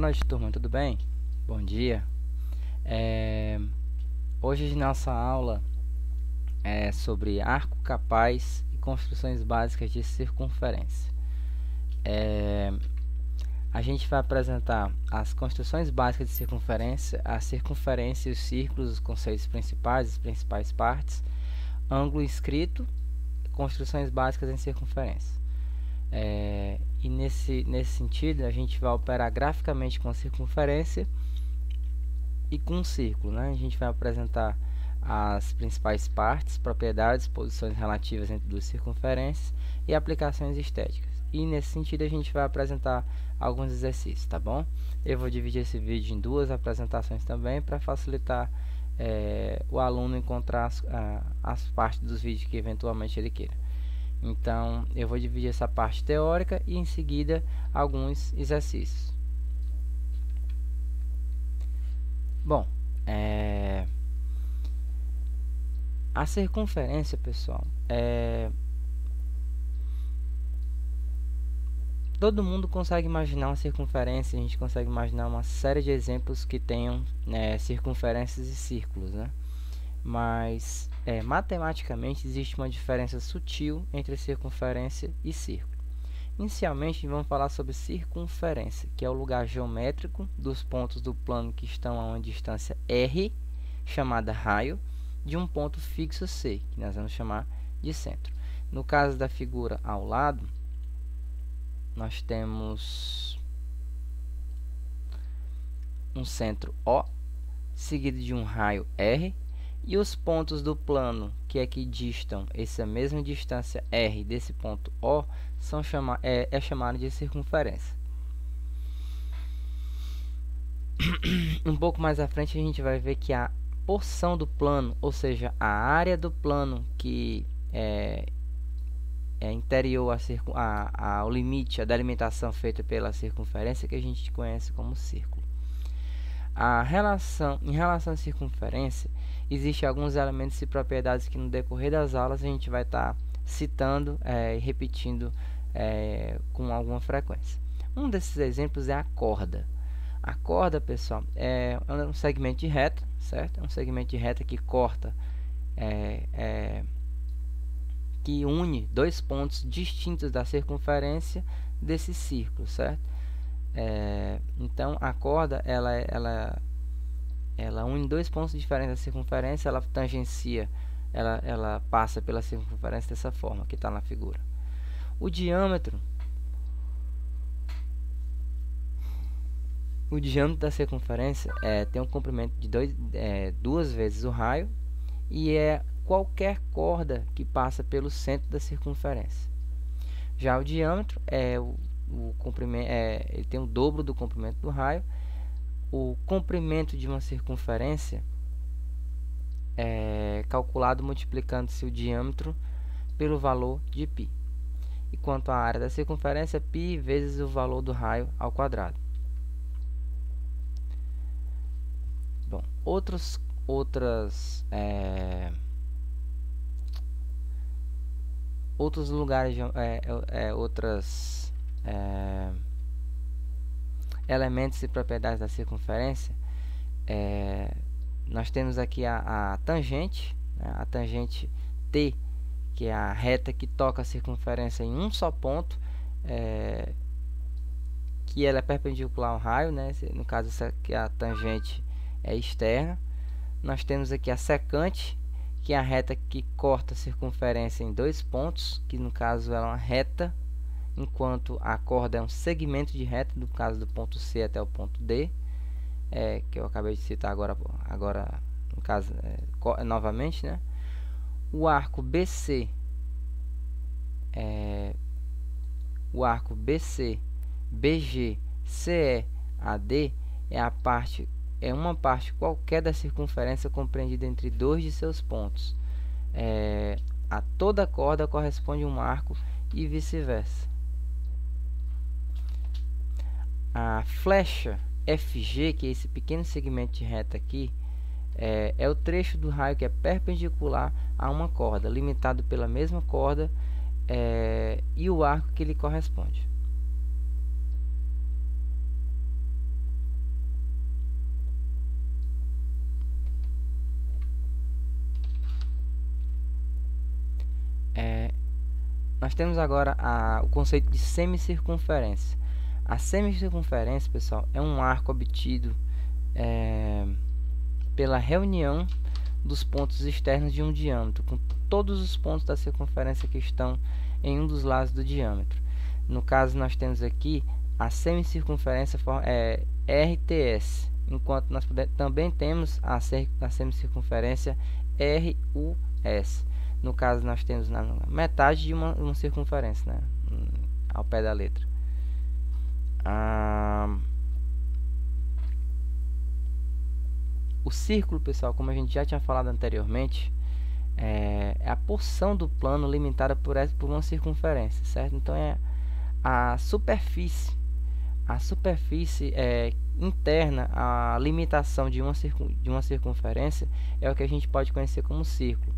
noite, turma, tudo bem? Bom dia. Hoje nossa aula é sobre arco capaz e construções básicas de circunferência. A gente vai apresentar as construções básicas de circunferência, a circunferência e os círculos, os conceitos principais, as principais partes, ângulo inscrito, construções básicas em circunferência. E nesse sentido, a gente vai operar graficamente com a circunferência e com um círculo, né? A gente vai apresentar as principais partes, propriedades, posições relativas entre duas circunferências e aplicações estéticas. E nesse sentido a gente vai apresentar alguns exercícios, tá bom? Eu vou dividir esse vídeo em duas apresentações também para facilitar o aluno encontrar as partes dos vídeos que eventualmente ele queira. Então eu vou dividir essa parte teórica e em seguida alguns exercícios. Bom, a circunferência, pessoal, todo mundo consegue imaginar uma circunferência. A gente consegue imaginar uma série de exemplos que tenham circunferências e círculos, né? Mas matematicamente existe uma diferença sutil entre circunferência e círculo. Inicialmente vamos falar sobre circunferência, que é o lugar geométrico dos pontos do plano que estão a uma distância r, chamada raio, de um ponto fixo C, que nós vamos chamar de centro. No caso da figura ao lado, nós temos um centro O, seguido de um raio R, e os pontos do plano que aqui distam essa mesma distância R desse ponto O são chamado de circunferência. Um pouco mais à frente a gente vai ver que a porção do plano, ou seja, a área do plano que é interior ao limite, a delimitação feita pela circunferência, que a gente conhece como círculo. Em relação à circunferência, existem alguns elementos e propriedades que no decorrer das aulas a gente vai estar citando e repetindo com alguma frequência. Um desses exemplos é a corda. A corda, pessoal, é um segmento de reta, certo? É um segmento de reta que corta, que une dois pontos distintos da circunferência desse círculo, certo? Então a corda ela une dois pontos diferentes da circunferência, ela tangencia, ela passa pela circunferência dessa forma que está na figura. O diâmetro da circunferência tem um comprimento de duas vezes o raio e é qualquer corda que passa pelo centro da circunferência. Já o diâmetro o comprimento, ele tem o dobro do comprimento do raio. O comprimento de uma circunferência é calculado multiplicando-se o diâmetro pelo valor de π. E quanto à área da circunferência, π vezes o valor do raio ao quadrado. Bom, outros lugares, elementos e propriedades da circunferência, nós temos aqui a tangente, né? A tangente T, que é a reta que toca a circunferência em um só ponto, que ela é perpendicular ao raio, né? No caso, essa aqui a tangente é externa. Nós temos aqui a secante, que é a reta que corta a circunferência em dois pontos, que no caso ela é uma reta, enquanto a corda é um segmento de reta, no caso do ponto C até o ponto D, que eu acabei de citar agora no caso, novamente, né? O arco BC, BG, CE, AD é uma parte qualquer da circunferência compreendida entre dois de seus pontos. A toda corda corresponde um arco e vice-versa. A flecha FG, que é esse pequeno segmento de reta aqui, é o trecho do raio que é perpendicular a uma corda, limitado pela mesma corda e o arco que lhe corresponde. nós temos agora o conceito de semicircunferência. A semicircunferência, pessoal, é um arco obtido pela reunião dos pontos externos de um diâmetro, com todos os pontos da circunferência que estão em um dos lados do diâmetro. No caso, nós temos aqui a semicircunferência RTS, enquanto nós também temos a semicircunferência RUS. No caso, nós temos na metade de uma circunferência, né? Ao pé da letra. O círculo, pessoal, como a gente já tinha falado anteriormente, é a porção do plano limitada por uma circunferência, certo? Então, é a superfície interna, a limitação de uma circunferência é o que a gente pode conhecer como círculo.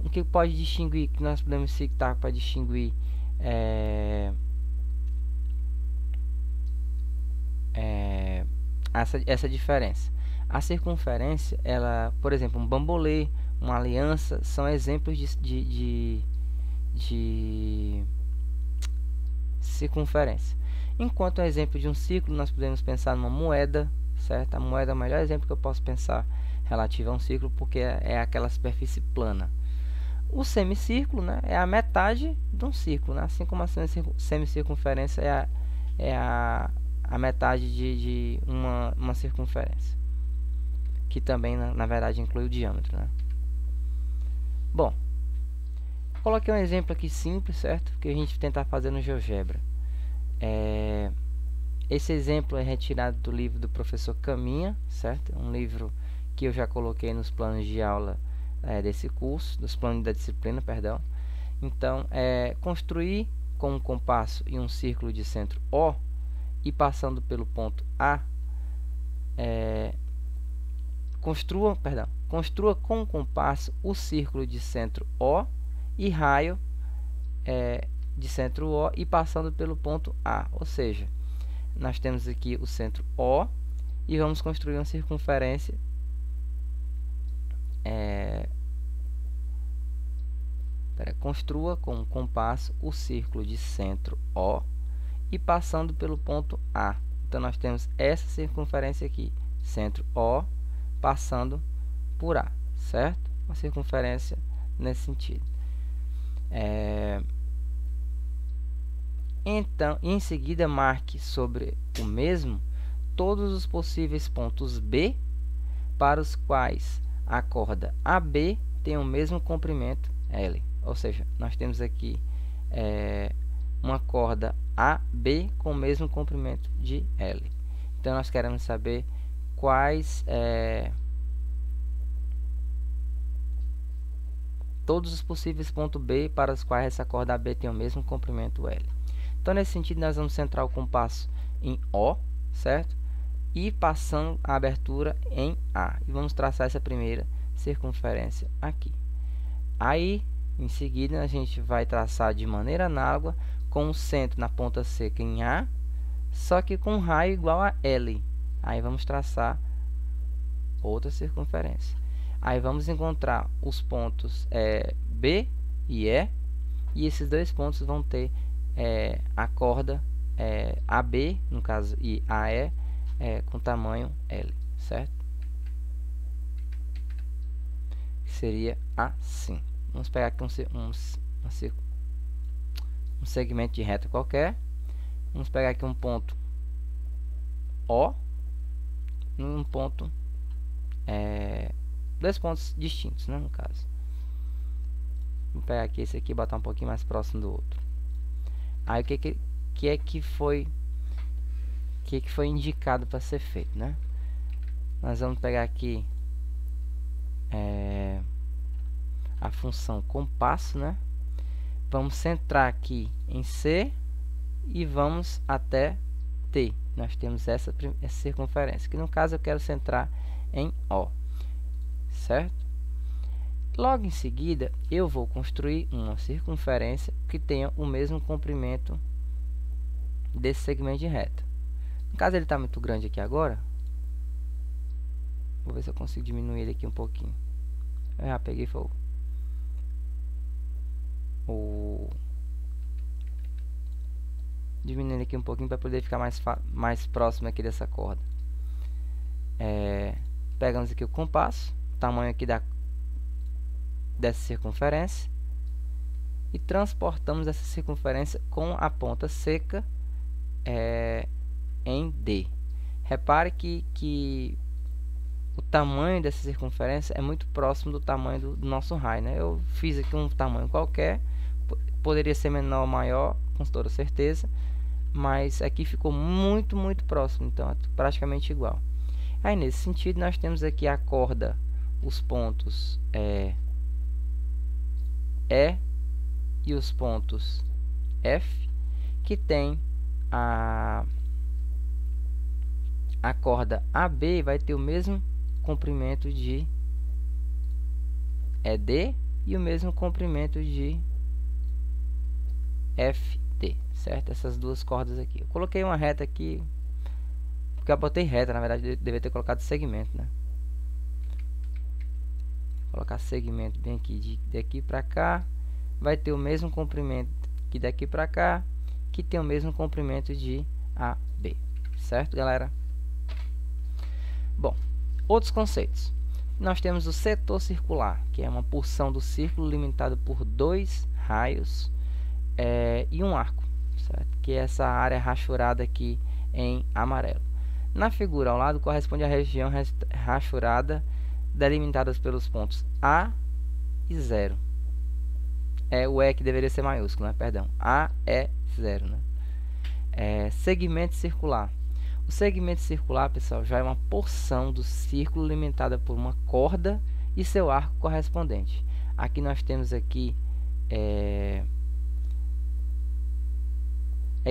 O que pode distinguir, que nós podemos citar para distinguir essa diferença? A circunferência, por exemplo, um bambolê, uma aliança, são exemplos de circunferência. Enquanto um exemplo de um círculo, nós podemos pensar numa moeda, certo? A moeda é o melhor exemplo que eu posso pensar relativo a um círculo, porque é aquela superfície plana. O semicírculo, né, é a metade de um círculo, né? Assim como a semicircunferência é a metade de uma circunferência, que também, na verdade, inclui o diâmetro, né? Bom, coloquei um exemplo aqui simples, certo? Que a gente tentar fazer no GeoGebra. Esse exemplo é retirado do livro do professor Caminha, certo? Um livro que eu já coloquei nos planos de aula desse curso, dos planos da disciplina, perdão. Então, construir com um compasso e um círculo de centro O e passando pelo ponto A, construa com um compasso o círculo de centro O e raio de centro O e passando pelo ponto A. Ou seja, nós temos aqui o centro O e vamos construir uma circunferência construa com um compasso o círculo de centro O e passando pelo ponto A. Então, nós temos essa circunferência aqui, centro O, passando por A, certo? Uma circunferência nesse sentido. Então, em seguida, marque sobre o mesmo todos os possíveis pontos B para os quais a corda AB tem o mesmo comprimento L. Ou seja, nós temos aqui uma corda AB com o mesmo comprimento de L. Então, nós queremos saber quais todos os possíveis pontos B para os quais essa corda AB tem o mesmo comprimento L. Então, nesse sentido, nós vamos centrar o compasso em O, certo? E passando a abertura em A. E vamos traçar essa primeira circunferência aqui. Aí, em seguida, a gente vai traçar de maneira análoga com o centro na ponta seca em A, só que com um raio igual a L. Aí vamos traçar outra circunferência. Aí vamos encontrar os pontos B e E, e esses dois pontos vão ter a corda AB, no caso, e AE com tamanho L, certo? Seria assim. Vamos pegar aqui um segmento de reta qualquer. Vamos pegar aqui um ponto O e um ponto, dois pontos distintos, né, no caso. Vou pegar aqui esse aqui e botar um pouquinho mais próximo do outro. Aí o que foi indicado para ser feito, né? Nós vamos pegar aqui a função compasso, né? Vamos centrar aqui em C e vamos até T. Nós temos essa circunferência, que no caso eu quero centrar em O, certo? Logo em seguida, eu vou construir uma circunferência que tenha o mesmo comprimento desse segmento de reta. No caso, ele está muito grande aqui agora. Vou ver se eu consigo diminuir ele aqui um pouquinho. Eu já peguei o diminuindo aqui um pouquinho para poder ficar mais próximo aqui dessa corda. Pegamos aqui o compasso, tamanho aqui dessa circunferência, e transportamos essa circunferência com a ponta seca em D. Repare que o tamanho dessa circunferência é muito próximo do tamanho do nosso raio, né? Eu fiz aqui um tamanho qualquer, poderia ser menor ou maior, com toda certeza, mas aqui ficou muito próximo, então é praticamente igual. Aí nesse sentido nós temos aqui a corda, os pontos E e os pontos F, que tem a corda AB vai ter o mesmo comprimento de ED e o mesmo comprimento de FD, certo? Essas duas cordas aqui. Eu coloquei uma reta aqui, porque eu botei reta, na verdade eu deveria ter colocado segmento, né? Vou colocar segmento bem aqui, daqui para cá, vai ter o mesmo comprimento que daqui para cá, que tem o mesmo comprimento de AB, certo, galera? Bom, outros conceitos. Nós temos o setor circular, que é uma porção do círculo limitado por 2 raios e um arco, certo? Que é essa área rachurada aqui em amarelo. Na figura ao lado corresponde à região rachurada delimitadas pelos pontos A e 0. O E que deveria ser maiúsculo, né? Perdão. A, E, 0, né? Segmento circular. O segmento circular, pessoal, já é uma porção do círculo limitada por uma corda e seu arco correspondente. Aqui nós temos aqui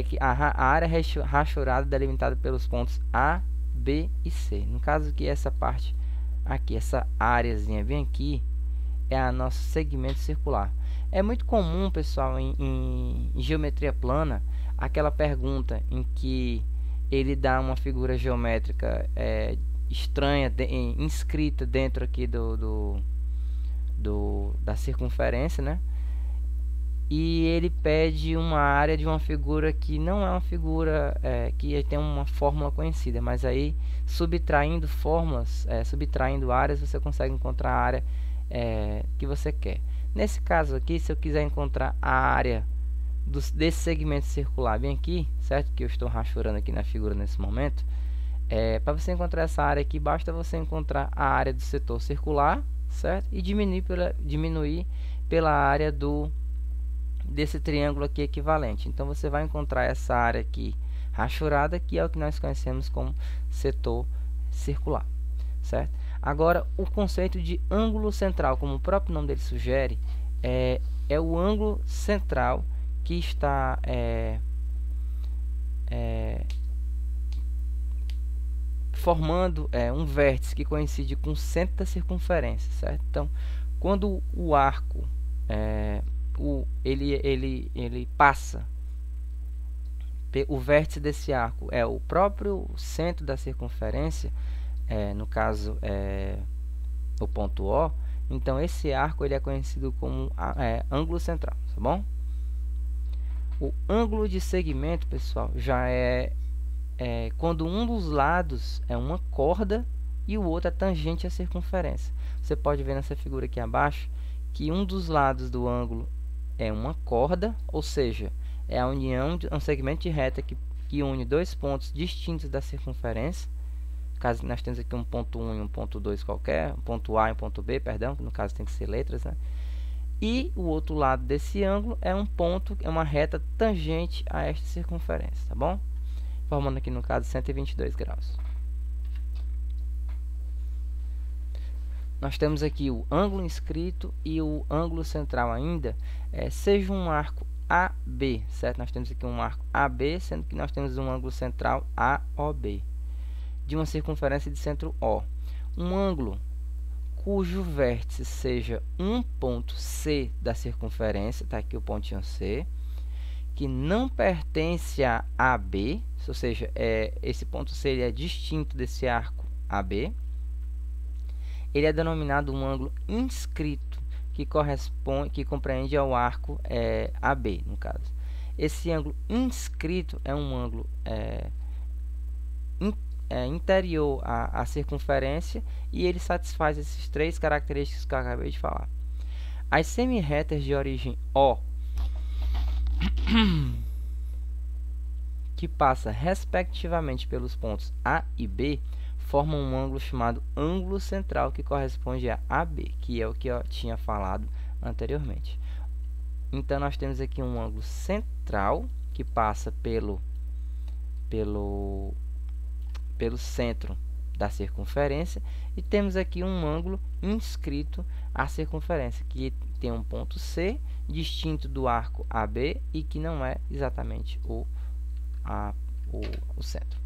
que a área rachurada delimitada pelos pontos A, B e C. No caso que essa parte aqui, essa áreazinha bem aqui, é a nosso segmento circular. É muito comum, pessoal, em geometria plana, aquela pergunta em que ele dá uma figura geométrica estranha inscrita dentro aqui da circunferência, né? E ele pede uma área de uma figura que não é uma figura que tem uma fórmula conhecida, mas aí subtraindo fórmulas, subtraindo áreas, você consegue encontrar a área que você quer. Nesse caso aqui, se eu quiser encontrar a área desse segmento circular bem aqui, certo? Que eu estou rachurando aqui na figura nesse momento. Para você encontrar essa área aqui, basta você encontrar a área do setor circular, certo? E diminuir pela área desse triângulo aqui equivalente. Então você vai encontrar essa área aqui rachurada, que é o que nós conhecemos como setor circular, certo? Agora, o conceito de ângulo central, como o próprio nome dele sugere, é o ângulo central que está formando um vértice que coincide com o centro da circunferência, certo? Então, quando o arco ele passa, o vértice desse arco é o próprio centro da circunferência, no caso o ponto O, então esse arco ele é conhecido como ângulo central, tá bom? O ângulo de segmento, pessoal, já é quando um dos lados é uma corda e o outro é tangente à circunferência. Você pode ver nessa figura aqui abaixo que um dos lados do ângulo é uma corda, ou seja, é a união de um segmento de reta que une dois pontos distintos da circunferência. No caso, nós temos aqui um ponto 1 e um ponto 2 qualquer, um ponto A e um ponto B, perdão, que no caso tem que ser letras, né? E o outro lado desse ângulo é um ponto, é uma reta tangente a esta circunferência, tá bom? Formando aqui no caso 122 graus. Nós temos aqui o ângulo inscrito e o ângulo central ainda, seja um arco AB, certo? Nós temos aqui um arco AB, sendo que nós temos um ângulo central AOB, de uma circunferência de centro O. Um ângulo cujo vértice seja um ponto C da circunferência, está aqui o pontinho C, que não pertence a AB, ou seja, esse ponto C ele é distinto desse arco AB. Ele é denominado um ângulo inscrito, que compreende ao arco AB, no caso. Esse ângulo inscrito é um ângulo interior à circunferência e ele satisfaz essas três características que eu acabei de falar. As semirretas de origem O, que passa respectivamente pelos pontos A e B, formam um ângulo chamado ângulo central, que corresponde a AB, que é o que eu tinha falado anteriormente. Então, nós temos aqui um ângulo central, que passa pelo centro da circunferência, e temos aqui um ângulo inscrito à circunferência, que tem um ponto C, distinto do arco AB, e que não é exatamente o centro.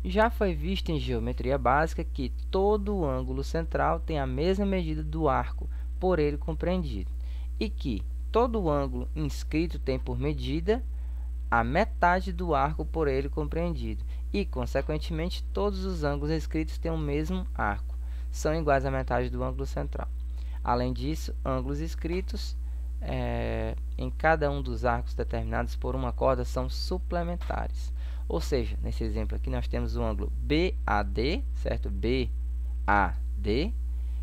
Já foi visto em geometria básica que todo ângulo central tem a mesma medida do arco por ele compreendido, e que todo ângulo inscrito tem por medida a metade do arco por ele compreendido, e, consequentemente, todos os ângulos inscritos têm o mesmo arco, são iguais à metade do ângulo central. Além disso, ângulos inscritos em cada um dos arcos determinados por uma corda são suplementares. Ou seja, nesse exemplo aqui nós temos o ângulo BAD, certo? BAD,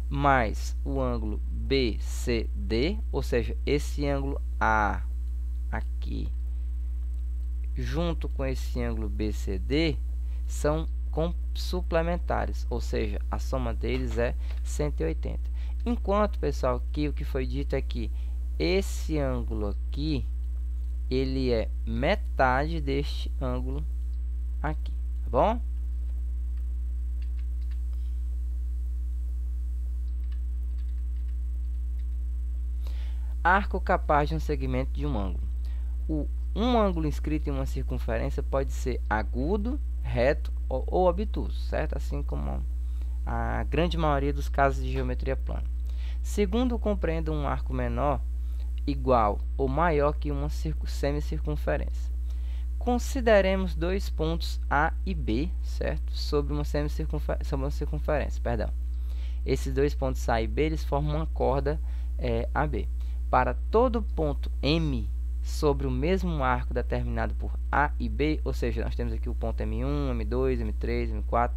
mais o ângulo BCD, ou seja, esse ângulo A aqui, junto com esse ângulo BCD, são suplementares, ou seja, a soma deles é 180. Enquanto, pessoal, que o que foi dito é que esse ângulo aqui, ele é metade deste ângulo aqui, tá bom? Arco capaz de um segmento de um ângulo. Um ângulo inscrito em uma circunferência pode ser agudo, reto ou obtuso, certo? Assim como a grande maioria dos casos de geometria plana. Segundo, compreenda um arco menor, igual ou maior que uma semicircunferência. Consideremos dois pontos A e B, certo? Sobre uma circunferência, perdão. Esses dois pontos A e B, eles formam uma corda AB. Para todo ponto M sobre o mesmo arco determinado por A e B, ou seja, nós temos aqui o ponto M1, M2, M3, M4,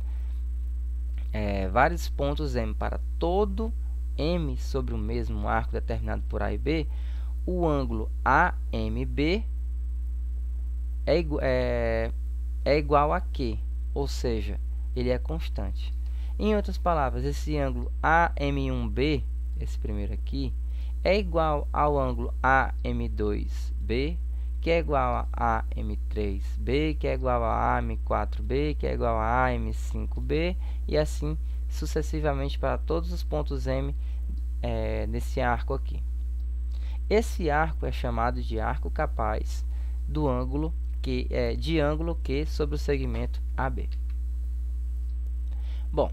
vários pontos M para todo M sobre o mesmo arco determinado por A e B, o ângulo AMB é igual a Q, ou seja, ele é constante. Em outras palavras, esse ângulo AM1B, esse primeiro aqui, é igual ao ângulo AM2B, que é igual a AM3B, que é igual a AM4B, que é igual a AM5B, e assim sucessivamente para todos os pontos M nesse arco aqui. Esse arco é chamado de arco capaz do ângulo de ângulo Q sobre o segmento AB. Bom,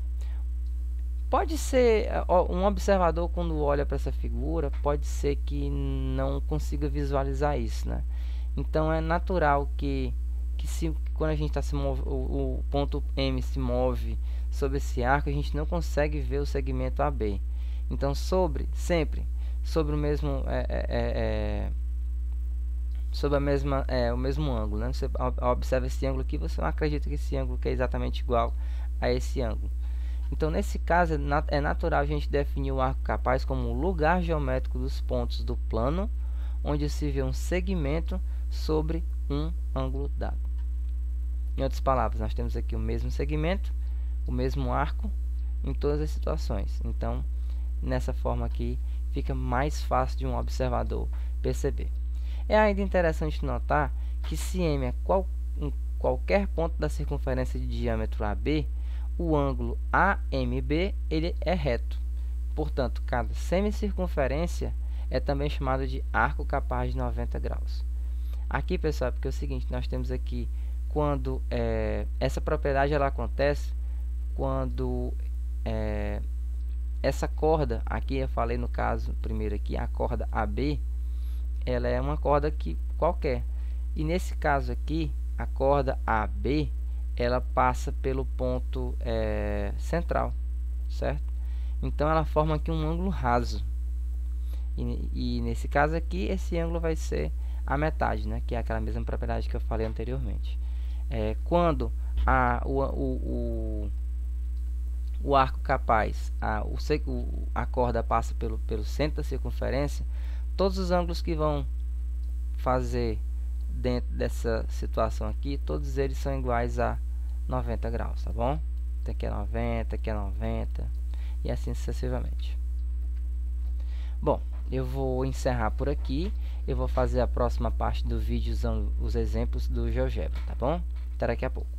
pode ser um observador, quando olha para essa figura, pode ser que não consiga visualizar isso, né? Então é natural que quando a gente o ponto M se move sobre esse arco, a gente não consegue ver o segmento AB. Então sempre sobre o mesmo sobre o mesmo ângulo, né? Você observa esse ângulo aqui, você não acredita que esse ângulo que é exatamente igual a esse ângulo. Então, nesse caso, é natural a gente definir o arco capaz como o lugar geométrico dos pontos do plano, onde se vê um segmento sobre um ângulo dado. Em outras palavras, nós temos aqui o mesmo segmento, o mesmo arco, em todas as situações. Então, nessa forma aqui, fica mais fácil de um observador perceber. É ainda interessante notar que se M é em qualquer ponto da circunferência de diâmetro AB, o ângulo AMB ele é reto. Portanto, cada semicircunferência é também chamado de arco capaz de 90 graus. Aqui, pessoal, porque é o seguinte, nós temos aqui quando essa propriedade ela acontece quando essa corda, aqui eu falei no caso primeiro aqui, a corda AB, ela é uma corda qualquer. E nesse caso aqui, a corda AB, ela passa pelo ponto central, certo? Então, ela forma aqui um ângulo raso. E nesse caso aqui, esse ângulo vai ser a metade, né? Que é aquela mesma propriedade que eu falei anteriormente. Quando o arco capaz, a corda passa pelo centro da circunferência, todos os ângulos que vão fazer dentro dessa situação aqui, todos eles são iguais a 90 graus, tá bom? Então aqui é 90, aqui é 90 e assim sucessivamente. Bom, eu vou encerrar por aqui. Eu vou fazer a próxima parte do vídeo usando os exemplos do GeoGebra, tá bom? Até daqui a pouco.